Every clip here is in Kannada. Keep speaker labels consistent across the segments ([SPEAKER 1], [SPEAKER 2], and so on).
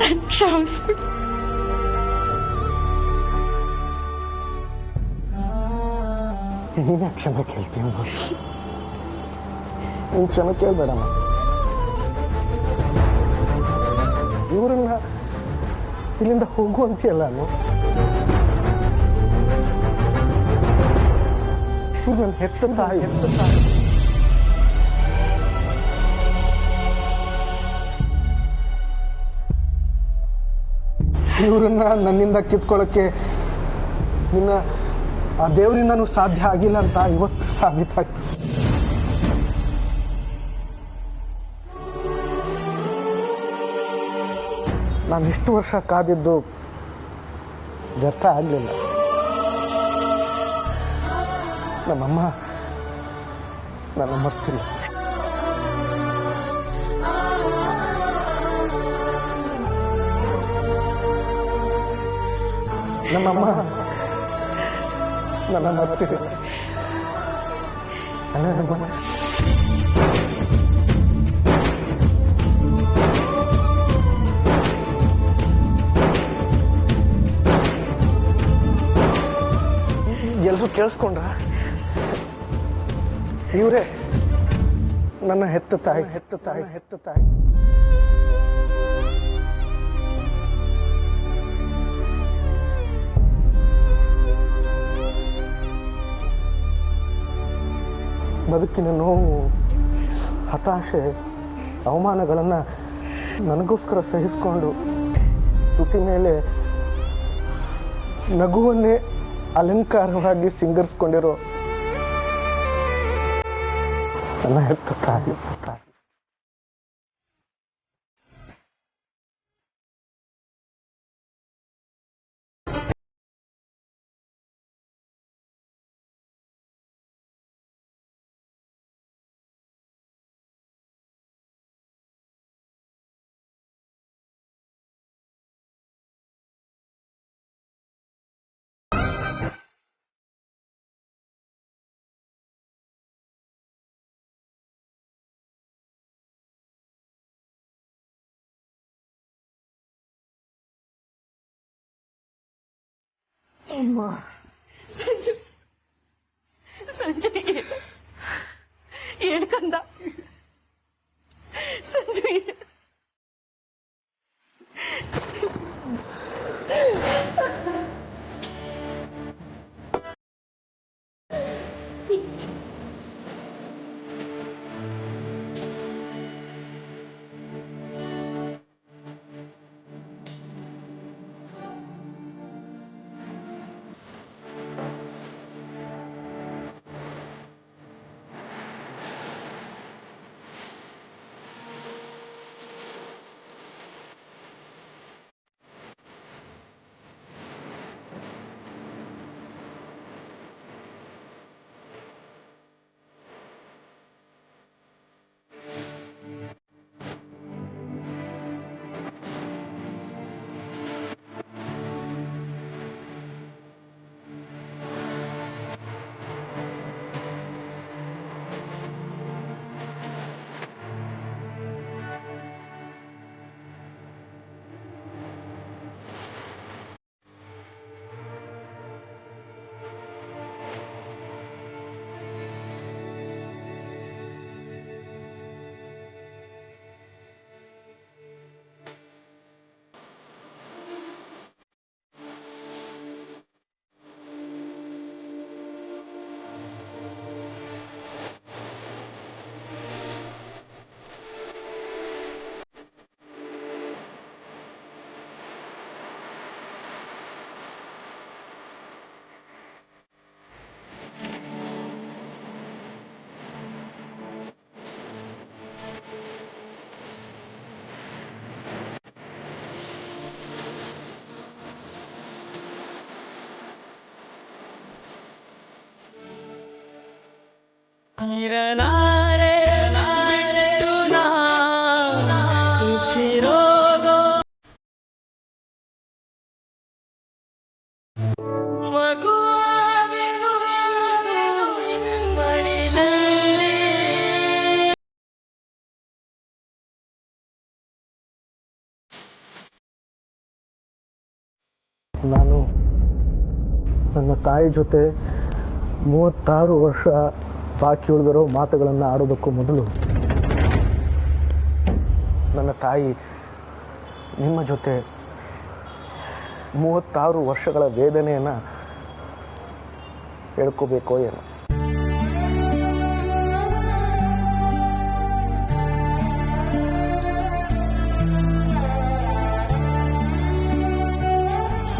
[SPEAKER 1] ಕ್ಷಮಿಸ್ಬಿಡು.
[SPEAKER 2] ನೀನೇ ಕ್ಷಮೆ ಕೇಳ್ತೀನಿ. ನೀನು ಕ್ಷಮೆ ಕೇಳಬೇಡಮ್ಮ. ಇವರನ್ನ ಇಲ್ಲಿಂದ ಹೋಗುವಂತೆಯಲ್ಲ ನಾನು. ಇವ್ರು ನನ್ನ ಹೆತ್ತ ತಾಯಿ. ಇವ್ರನ್ನ ನನ್ನಿಂದ ಕಿತ್ಕೊಳ್ಳೋಕ್ಕೆ ನಿನ್ನ ಆ ದೇವರಿಂದನೂ ಸಾಧ್ಯ ಆಗಿಲ್ಲ ಅಂತ ಇವತ್ತು ಸಾಬೀತಾಯ್ತು. ನಾನು ಇಷ್ಟು ವರ್ಷ ಕಾದಿದ್ದು ವ್ಯರ್ಥ ಆಗಲಿಲ್ಲ. ನಮ್ಮಮ್ಮ ನನ್ನ ಮರ್ತಿಲ್ಲ. ನಮ್ಮಮ್ಮ ನನ್ನ ಮರ್ತಿಲ್ಲ. ಎಲ್ಲರೂ ಕೇಳಿಸ್ಕೊಂಡ್ರ? ಇವರೇ ನನ್ನ ಹೆತ್ತ ತಾಯಿ. ಬದುಕಿನ ನೋವು, ಹತಾಶೆ, ಅವಮಾನಗಳನ್ನು ನನಗೋಸ್ಕರ ಸಹಿಸಿಕೊಂಡು ತುಟಿ ಮೇಲೆ ನಗುವನ್ನೇ ಅಲಂಕಾರವಾಗಿ ಸಿಂಗರಿಸ್ಕೊಂಡಿರೋ ನನ್ನ ಹೆತ್ತ ತಾಯಿ.
[SPEAKER 1] ಅಮ್ಮ, ಸಂಜು ಹೇಳ್ಕಂದ. ಸಂಜು
[SPEAKER 2] ನಾನು ನನ್ನ ತಾಯಿ ಜೊತೆ 36 ವರ್ಷ ಬಾಕಿ ಉಳಿದಿರೋ ಮಾತುಗಳನ್ನು ಆಡೋದಕ್ಕೂ ಮೊದಲು ನನ್ನ ತಾಯಿ ನಿಮ್ಮ ಜೊತೆ 36 ವರ್ಷಗಳ ವೇದನೆಯನ್ನು ಹೇಳ್ಕೋಬೇಕೋ ಏನೋ.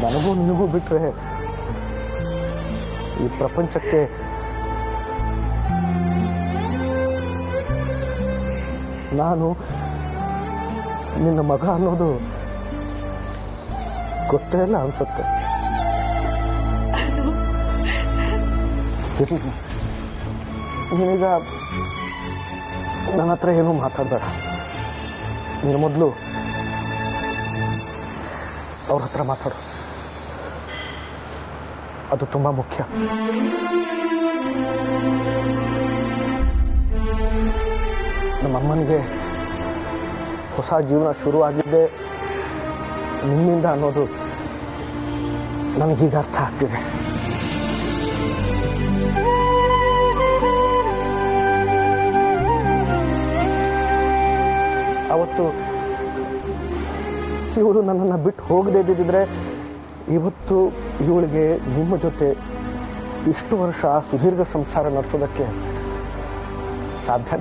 [SPEAKER 2] ನನಗೂ ನಿನಗೂ ಬಿಟ್ಟರೆ ಈ ಪ್ರಪಂಚಕ್ಕೆ ನಾನು ನಿನ್ನ ಮಗ ಅನ್ನೋದು ಗೊತ್ತೇ ಇಲ್ಲ ಅನ್ಸುತ್ತೆ. ನೀನೀಗ ನನ್ನ ಹತ್ರ ಏನೂ ಮಾತಾಡಬೇಡ. ನೀನು ಮೊದಲು ಅವ್ರ ಹತ್ರ ಮಾತಾಡು, ಅದು ತುಂಬ ಮುಖ್ಯ. ನಮ್ಮಮ್ಮನಿಗೆ ಹೊಸ ಜೀವನ ಶುರುವಾಗಿದ್ದೆ ನಿಮ್ಮಿಂದ ಅನ್ನೋದು ನನಗೀಗ ಅರ್ಥ ಆಗ್ತಿದೆ. ಅವತ್ತು ಇವಳು ನನ್ನನ್ನು ಬಿಟ್ಟು ಹೋಗದೇ ಇದ್ದಿದ್ರೆ ಇವತ್ತು ಇವಳಿಗೆ ನಿಮ್ಮ ಜೊತೆ ಇಷ್ಟು ವರ್ಷ ಸುದೀರ್ಘ ಸಂಸಾರ ನಡೆಸೋದಕ್ಕೆ ಸಾಧ್ಯ.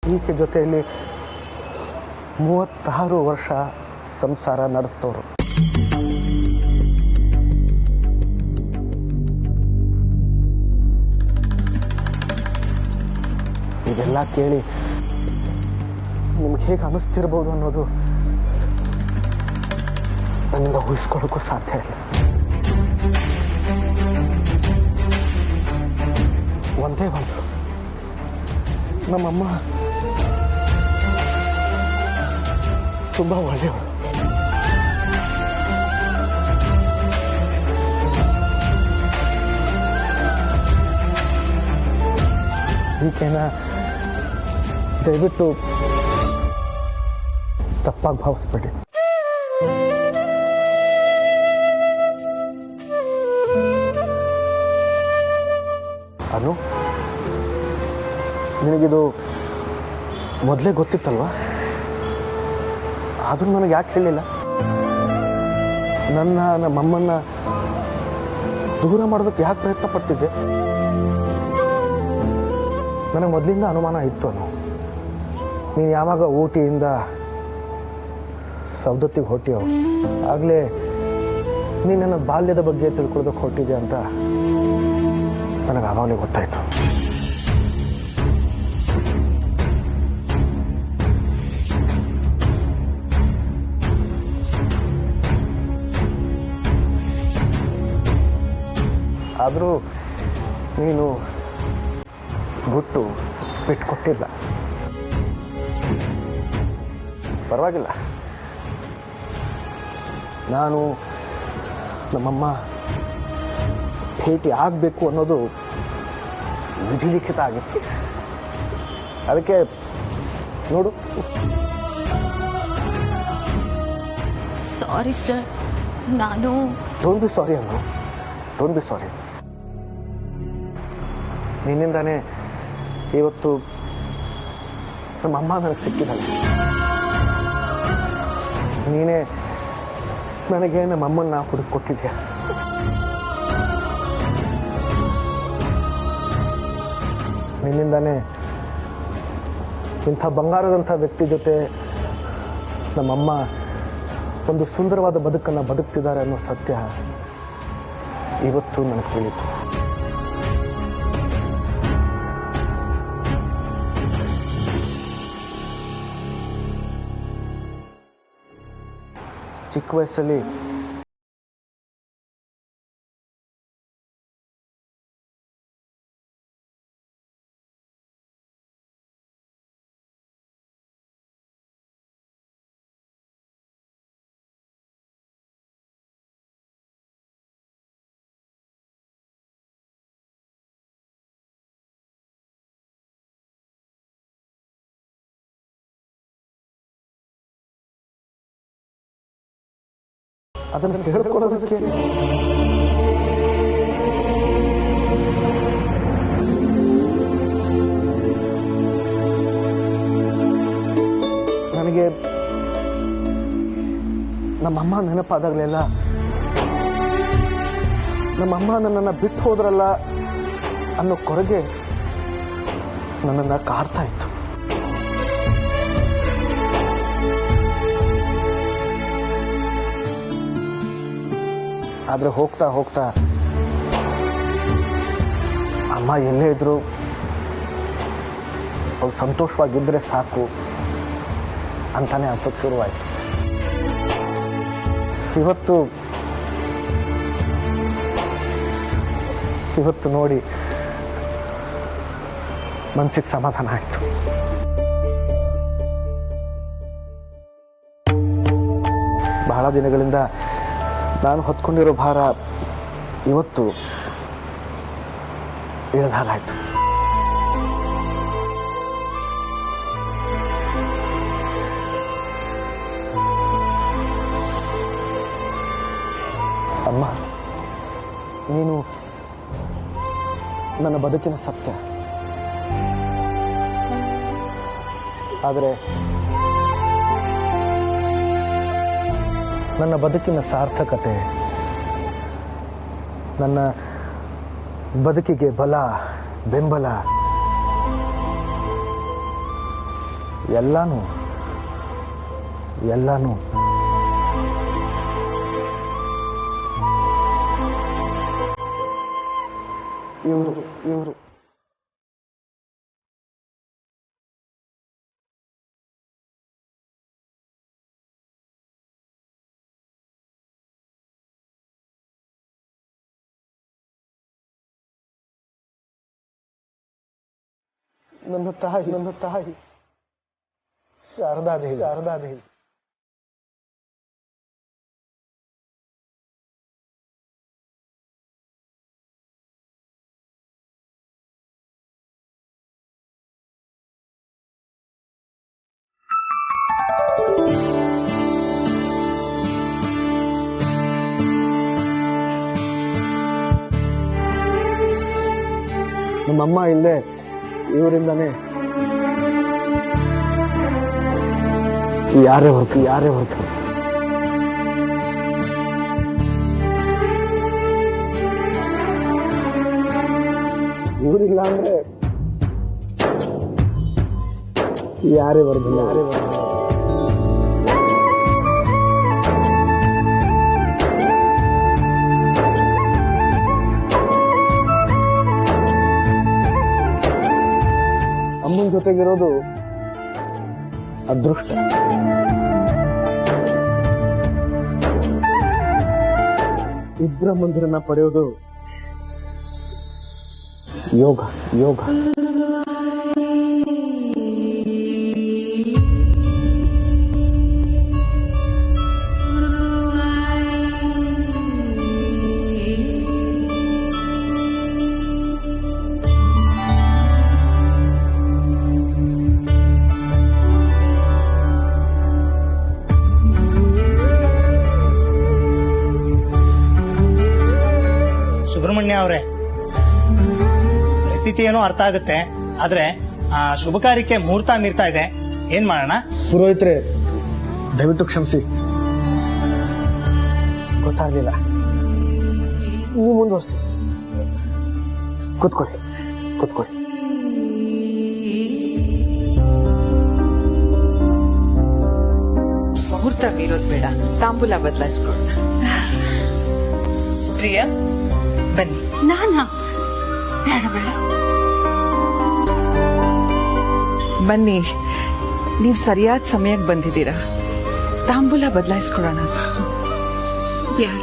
[SPEAKER 2] ಈಕೆ ಜೊತೆಯಲ್ಲಿ 36 ವರ್ಷ ಸಂಸಾರ ನಡೆಸ್ತವ್ರು. ಇದೆಲ್ಲ ಕೇಳಿ ನಿಮ್ಗೆ ಹೇಗೆ ಅನ್ನಿಸ್ತಿರ್ಬೋದು ಅನ್ನೋದು ನನ್ನಿಂದ ಊಹಿಸ್ಕೊಳ್ಳೋಕ್ಕೂ ಸಾಧ್ಯ ಇಲ್ಲ. ಒಂದೇ ಒಂದು, ನಮ್ಮಮ್ಮ ತುಂಬ ಒಳ್ಳೆಯವಳು. ಈಕೆನ ದಯವಿಟ್ಟು ತಪ್ಪಾಗಿ ಭಾವಿಸ್ಬೇಡಿ. ಅನು, ನಿನಗಿದು ಮೊದಲೇ ಗೊತ್ತಿತ್ತಲ್ವಾ? ಆದರೂ ನನಗೆ ಯಾಕೆ ಹೇಳಲಿಲ್ಲ? ನಮ್ಮಮ್ಮನ್ನ ದೂರ ಮಾಡೋದಕ್ಕೆ ಯಾಕೆ ಪ್ರಯತ್ನ ಪಡ್ತಿದ್ದೆ? ನನಗೆ ಮೊದಲಿಂದ ಅನುಮಾನ ಇತ್ತು. ನೀನು ಯಾವಾಗ ಊಟಿಯಿಂದ ಸೌದತ್ತಿಗೆ ಹೊಟ್ಟಿಯೋ ಆಗಲೇ ನೀನು ನನ್ನ ಬಾಲ್ಯದ ಬಗ್ಗೆ ತಿಳ್ಕೊಳ್ಳೋದಕ್ಕೆ ಹೊಟ್ಟಿದೆ ಅಂತ ನನಗೆ ಆವಾಗಲೇ ಗೊತ್ತಾಯಿತು. ಆದರೂ ನೀನು ಗುಟ್ಟು ಬಿಟ್ಕೊಟ್ಟಿಲ್ಲ. ಪರವಾಗಿಲ್ಲ, ನಾನು ನಮ್ಮಮ್ಮ ಭೇಟಿ ಆಗಬೇಕು ಅನ್ನೋದು ವಿಧಿಲಿಖಿತ ಆಗಿತ್ತು. ಅದಕ್ಕೆ ನೋಡು.
[SPEAKER 1] ಸಾರಿ ಸರ್, ನಾನು
[SPEAKER 2] ಡೋಂಟ್ ಬಿ ಸಾರಿ ಅನ್ನು, ಡೋಂಟ್ ಬಿ ಸಾರಿ. ನಿನ್ನಿಂದಾನೇ ಇವತ್ತು ನಮ್ಮಮ್ಮ ನನಗೆ ಸಿಕ್ಕಿದ್ದಾಳೆ. ನೀನೇ ನನಗೆ ನಮ್ಮಮ್ಮನ್ನ ಹುಡುಕೊಟ್ಟಿದ್ಯಾ. ನಿನ್ನಿಂದಾನೇ ಇಂಥ ಬಂಗಾರದಂಥ ವ್ಯಕ್ತಿ ಜೊತೆ ನಮ್ಮಮ್ಮ ಒಂದು ಸುಂದರವಾದ ಬದುಕನ್ನು ಬದುಕ್ತಿದ್ದಾರೆ ಅನ್ನೋ ಸತ್ಯ ಇವತ್ತು ನನಗೆ ತಿಳಿಯಿತು. ಚಿಕ್ಕ ವಯಸ್ಸಲ್ಲಿ ಅದನ್ನು ಹೇಳ್ಕೊಳ್ಳೋದಕ್ಕೆ ನನಗೆ ನಮ್ಮಮ್ಮ ನೆನಪಾದಾಗಲೆಲ್ಲ ನಮ್ಮಮ್ಮ ನನ್ನನ್ನು ಬಿಟ್ಟು ಹೋದ್ರಲ್ಲ ಅನ್ನೋ ಕೊರಗೆ ನನ್ನನ್ನು ಕಾಡ್ತಾ ಇತ್ತು. ಆದರೆ ಹೋಗ್ತಾ ಹೋಗ್ತಾ ಅಮ್ಮ ಎಲ್ಲೇ ಇದ್ರು ಅವ್ರು ಸಂತೋಷವಾಗಿದ್ದರೆ ಸಾಕು ಅಂತಾನೆ ಅನ್ಸೋಕೆ ಶುರುವಾಯಿತು. ಇವತ್ತು ನೋಡಿ ಮನಸ್ಸಿಗೆ ಸಮಾಧಾನ ಆಯಿತು. ಬಹಳ ದಿನಗಳಿಂದ ನಾನು ಹೊತ್ಕೊಂಡಿರೋ ಭಾರ ಇವತ್ತು ಇಳಿದ ಹಾಗಾಯ್ತು. ಅಮ್ಮ, ನೀನು ನನ್ನ ಬದುಕಿನ ಸತ್ಯ. ಆದರೆ ನನ್ನ ಬದುಕಿನ ಸಾರ್ಥಕತೆ, ನನ್ನ ಬದುಕಿಗೆ ಬಲ, ಬೆಂಬಲ ಎಲ್ಲಾನು ಇವರು ನನ್ನ ತಾಯಿ ಶಾರದಾದೇವಿ. ನಮ್ಮಮ್ಮ ಇಲ್ಲದೆ ಇವರಿಂದಾನೆ ಯಾರೇ ಹೊರತು ಇವರಿಲ್ಲ ಅಂದ್ರೆ ಯಾರೇ ಬರೋದಿಲ್ಲ. ಅಮ್ಮನ ಜೊತೆಗಿರೋದು ಅದೃಷ್ಟ. ಇಬ್ಬರ ಮಂದಿರನ್ನ ಪಡೆಯೋದು ಯೋಗ.
[SPEAKER 3] ಸುಬ್ರಹ್ಮಣ್ಯ ಅವರೇ, ಪರಿಸ್ಥಿತಿ ಏನೋ ಅರ್ಥ ಆಗುತ್ತೆ, ಆದ್ರೆ ಶುಭ ಕಾರ್ಯಕ್ಕೆ ಮುಹೂರ್ತ ಮೀರ್ತಾ ಇದೆ. ಏನ್ ಮಾಡೋಣ?
[SPEAKER 2] ಪುರೋಹಿತ್ರೆ, ದಯವಿಟ್ಟು ಕ್ಷಮಿಸಿ, ಗೊತ್ತಾಗ್ಲಿಲ್ಲ. ನೀವು ಮುಂದುವರಿಸಿ. ಕೂತ್ಕೊಳ್ಳಿ.
[SPEAKER 4] ಮುಹೂರ್ತ ಮೀರೋದ್ ಬೇಡ, ತಾಂಬೂಲ ಬದಲಾಯಿಸ್ಕೊಳ್ಳೋಣ. ಪ್ರಿಯಾ ಬನ್ನಿ.
[SPEAKER 1] ನಾನಾ? ಬೇಡ ಬೇಡ.
[SPEAKER 4] ಬನ್ನಿ, ನೀವು ಸರಿಯಾದ ಸಮಯಕ್ಕೆ ಬಂದಿದ್ದೀರಾ. ತಾಂಬೂಲ ಬದಲಾಯಿಸ್ಕೊಳ್ಳೋಣ.
[SPEAKER 5] ಬೇಡ,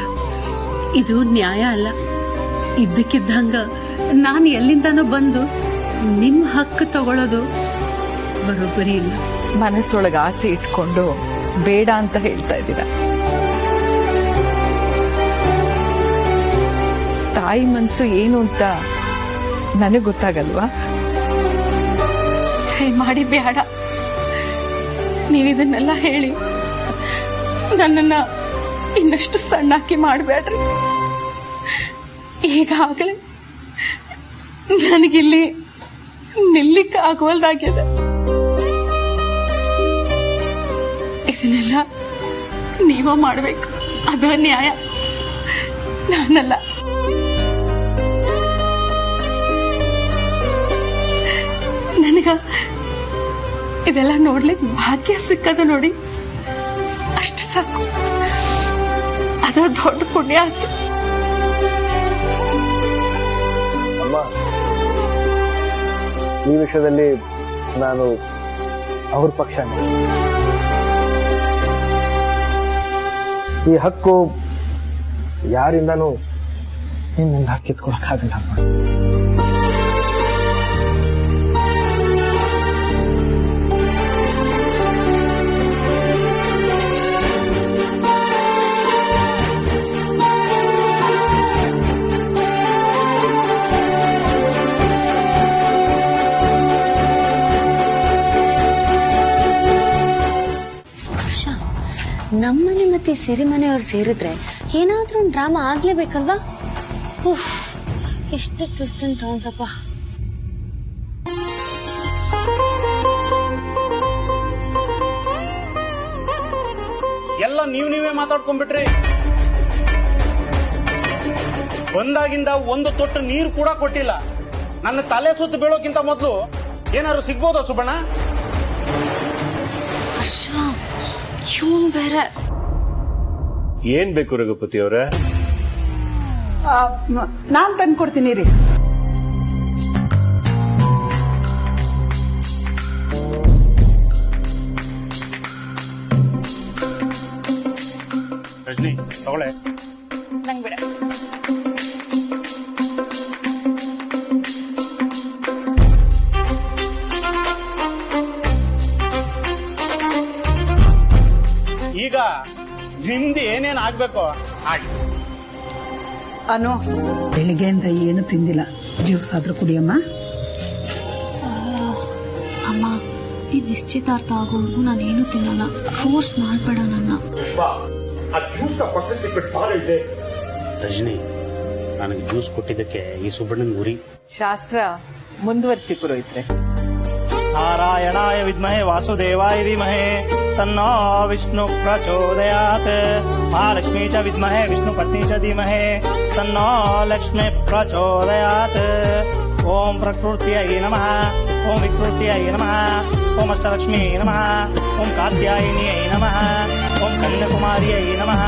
[SPEAKER 5] ಇದು ನ್ಯಾಯ ಅಲ್ಲ. ಇದ್ದಕ್ಕಿದ್ದಂಗ ನಾನು ಎಲ್ಲಿಂದಾನೋ ಬಂದು ನಿಮ್ ಹಕ್ಕು ತಗೊಳ್ಳೋದು ಬರೋಬ್ಬರಿ ಇಲ್ಲ.
[SPEAKER 4] ಮನಸ್ಸೊಳಗೆ ಆಸೆ ಇಟ್ಕೊಂಡು ಬೇಡ ಅಂತ ಹೇಳ್ತಾ ಇದ್ದೀರಾ. ತಾಯಿ ಮನ್ಸು ಏನು ಅಂತ ನನಗ್ ಗೊತ್ತಾಗಲ್ವಾ?
[SPEAKER 5] ಮಾಡಿ ಬೇಡ. ನೀವಿದನ್ನೆಲ್ಲ ಹೇಳಿ ನನ್ನನ್ನ ಇನ್ನಷ್ಟು ಸಣ್ಣಾಕಿ ಮಾಡಬೇಡ್ರಿ. ಈಗಾಗಲೇ ನನಗಿಲ್ಲಿ ನಿಲ್ಲಿಕ್ಕೆ ಆಗೋಲ್ದಾಗಿದೆ. ಇದನ್ನೆಲ್ಲ ನೀವ ಮಾಡ್ಬೇಕು, ಅದ ನ್ಯಾಯ, ನಾನಲ್ಲ. ನನಗ ಇದೆಲ್ಲ ನೋಡ್ಲಿಕ್ಕೆ ಭಾಗ್ಯ ಸಿಕ್ಕದ ನೋಡಿ, ಅಷ್ಟು ಸಾಕು. ಅದ ದೊಡ್ಡ ಪುಣ್ಯ ಆಯ್ತು.
[SPEAKER 2] ಅಮ್ಮ, ಈ ವಿಷಯದಲ್ಲಿ ನಾನು ಅವ್ರ ಪಕ್ಷನೇ. ಈ ಹಕ್ಕು ಯಾರಿಂದನೂ ನಿಮ್ಮಿಂದ ಕಿತ್ಕೊಳಕ್ಕಾಗಲ್ಲ ಅಮ್ಮ.
[SPEAKER 6] ನಮ್ಮನೆ ಮತ್ತೆ ಸಿರಿಮನೆಯವ್ರು ಸೇರಿದ್ರೆ ಏನಾದ್ರೂ ಒಂದು ಡ್ರಾಮಾ ಆಗ್ಲೇಬೇಕಲ್ವಾ? ಎಷ್ಟು ಟ್ವಿಸ್ಟ್ ಅಂಡ್ ಟರ್ನ್ಸ್ ಅಪ್ಪ.
[SPEAKER 7] ಎಲ್ಲ ನೀವೇ ಮಾತಾಡ್ಕೊಂಡ್ಬಿಟ್ರಿ. ಬಂದಾಗಿಂದ ಒಂದು ತೊಟ್ಟು ನೀರು ಕೂಡ ಕೊಟ್ಟಿಲ್ಲ. ನನ್ನ ತಲೆ ಸುತ್ತು ಬೀಳೋಕ್ಕಿಂತ ಮೊದಲು ಏನಾದ್ರು ಸಿಗ್ಬೋದಾ ಸುಬಣ್ಣ?
[SPEAKER 6] ಹರ್ಷ, ಇವನ್ ಬೇರೆ.
[SPEAKER 8] ಏನ್ ಬೇಕು ರಘುಪತಿ ಅವರೇ?
[SPEAKER 4] ನಾನ್ ತಂದ್ಕೊಡ್ತೀನಿ ರೀ.
[SPEAKER 7] ರಜನಿ ತಗೊಳ್ಳೆ.
[SPEAKER 6] ನಂಗ್ ಬಿಡ.
[SPEAKER 7] ಈಗ ನಿಮ್ದು ಏನೇನ್ ಆಗ್ಬೇಕು ಆಗಿ.
[SPEAKER 9] ಅನು, ಬೆಳಿಗ್ಗೆಯಿಂದ ಏನು ತಿಂದಿಲ್ಲ, ಜ್ಯೂಸ್ ಆದ್ರೂ ಕುಡಿಯಮ್ಮ.
[SPEAKER 1] ಅಮ್ಮ, ಈ ನಿಶ್ಚಿತಾರ್ಥ ಆಗೋವರೆಗೂ ನಾನೇನು ತಿನ್ನಲ್ಲ. ಫೋರ್ಸ್ ಮಾಡ್ಬೇಡ ನನ್ನ.
[SPEAKER 7] ರಜನಿ, ನನಗೆ ಜ್ಯೂಸ್ ಕೊಟ್ಟಿದ್ದಕ್ಕೆ ಈ ಸುಬ್ಬಣ್ಣನ ಗುರಿ.
[SPEAKER 4] ಶಾಸ್ತ್ರ ಮುಂದುವರಿಸಿ ಪುರೋಹಿತ್ರೆ.
[SPEAKER 3] ನಾರಾಯಣಾಯ ವಿದ್ಮಹೇ ವಾಸುದೇವಾಯ ಧೀಮಹಿ ತನ್ನೋ ವಿಷ್ಣು ಪ್ರಚೋದಯಾತ್. ಮಹಾಲಕ್ಷ್ಮೀ ಚ ವಿದ್ಮಹೇ ವಿಷ್ಣು ಪತ್ನಿ ಚ ಧೀಮಹಿ ತನ್ನೋ ಲಕ್ಷ್ಮೀ ಪ್ರಚೋದಯಾತ್. ಓಂ ಪ್ರಕೃತ್ಯೈ ನಮಃ, ಓಂ ವಿಕೃತ್ಯೈ ನಮಃ, ಓಂ ಅಷ್ಟಲಕ್ಷ್ಮೀ ನಮಃ, ಓಂ ಕಾತ್ಯಾಯಿನ್ಯೈ ನಮಃ, ಓಂ ಕನ್ಯಾಕುಮಾರ್ಯೈ ನಮಃ,